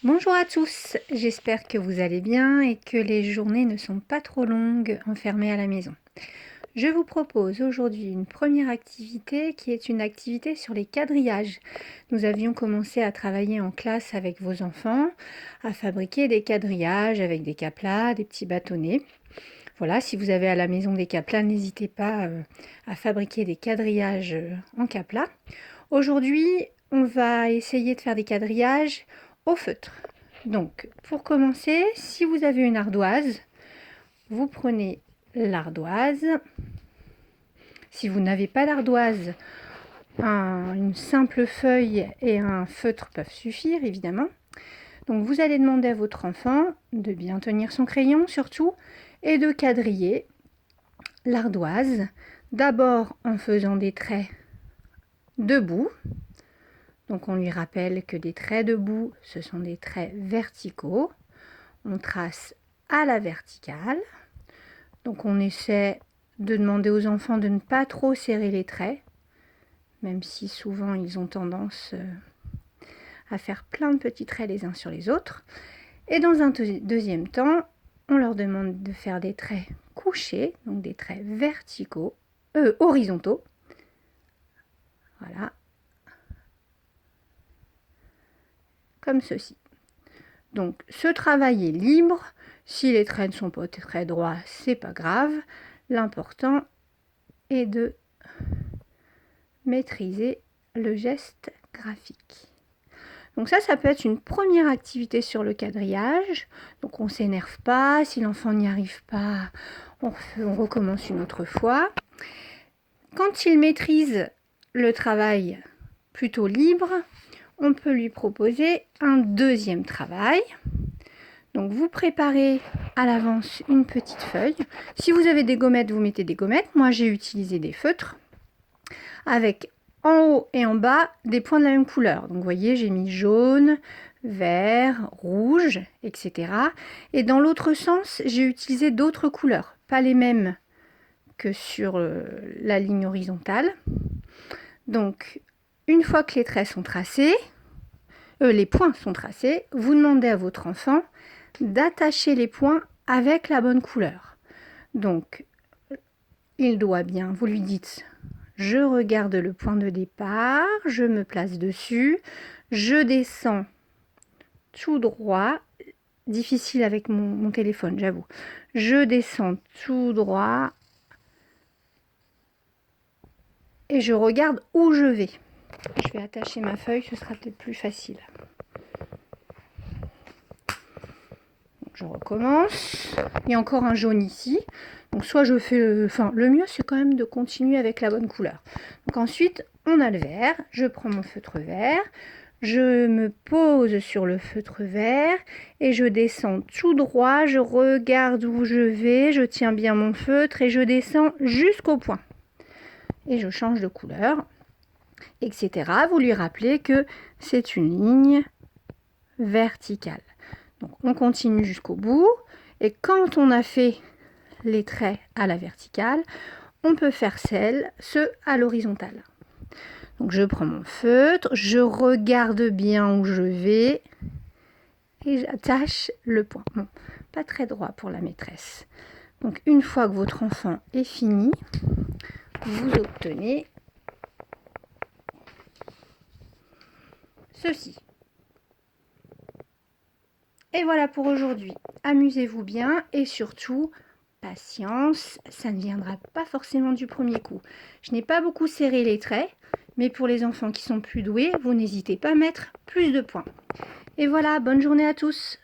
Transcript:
Bonjour à tous, j'espère que vous allez bien et que les journées ne sont pas trop longues enfermées à la maison. Je vous propose aujourd'hui une première activité qui est une activité sur les quadrillages. Nous avions commencé à travailler en classe avec vos enfants, à fabriquer des quadrillages avec des caplas, des petits bâtonnets. Voilà, si vous avez à la maison des caplas, n'hésitez pas à fabriquer des quadrillages en caplas. Aujourd'hui, on va essayer de faire des quadrillages au feutre. Donc, pour commencer, si vous avez une ardoise, vous prenez l'ardoise. Si vous n'avez pas d'ardoise, une simple feuille et un feutre peuvent suffire, évidemment. Donc, vous allez demander à votre enfant de bien tenir son crayon, surtout, et de quadriller l'ardoise. D'abord en faisant des traits debout. Donc on lui rappelle que des traits debout, ce sont des traits verticaux. On trace à la verticale. Donc on essaie de demander aux enfants de ne pas trop serrer les traits, même si souvent ils ont tendance à faire plein de petits traits les uns sur les autres. Et dans un deuxième temps, on leur demande de faire des traits couchés, donc des traits verticaux, horizontaux. Voilà. Comme ceci. Donc ce travail est libre. Si les traits ne sont pas très droits, c'est pas grave. L'important est de maîtriser le geste graphique. Donc ça peut être une première activité sur le quadrillage. Donc on ne s'énerve pas. Si l'enfant n'y arrive pas, on recommence une autre fois. Quand il maîtrise le travail plutôt libre, on peut lui proposer un deuxième travail. Donc vous préparez à l'avance une petite feuille. Si vous avez des gommettes, vous mettez des gommettes. Moi j'ai utilisé des feutres avec en haut et en bas des points de la même couleur. Donc vous voyez, j'ai mis jaune, vert, rouge, etc. Et dans l'autre sens, j'ai utilisé d'autres couleurs, pas les mêmes que sur la ligne horizontale. Donc une fois que les traits sont tracés, les points sont tracés, vous demandez à votre enfant d'attacher les points avec la bonne couleur. Donc, il doit bien, vous lui dites, je regarde le point de départ, je me place dessus, je descends tout droit, difficile avec mon téléphone, j'avoue. Je descends tout droit et je regarde où je vais. Je vais attacher ma feuille, ce sera peut-être plus facile. Je recommence. Il y a encore un jaune ici. Donc soit je fais le mieux c'est quand même de continuer avec la bonne couleur. Donc ensuite on a le vert. Je prends mon feutre vert. Je me pose sur le feutre vert et je descends tout droit. Je regarde où je vais. Je tiens bien mon feutre et je descends jusqu'au point. Et je change de couleur, etc. Vous lui rappelez que c'est une ligne verticale. Donc on continue jusqu'au bout et quand on a fait les traits à la verticale, on peut faire ceux à l'horizontale. Donc je prends mon feutre, je regarde bien où je vais et j'attache le point. Bon, pas très droit pour la maîtresse. Donc une fois que votre enfant est fini, vous obtenez ceci. Et voilà pour aujourd'hui. Amusez-vous bien et surtout, patience, ça ne viendra pas forcément du premier coup. Je n'ai pas beaucoup serré les traits, mais pour les enfants qui sont plus doués, vous n'hésitez pas à mettre plus de points. Et voilà, bonne journée à tous!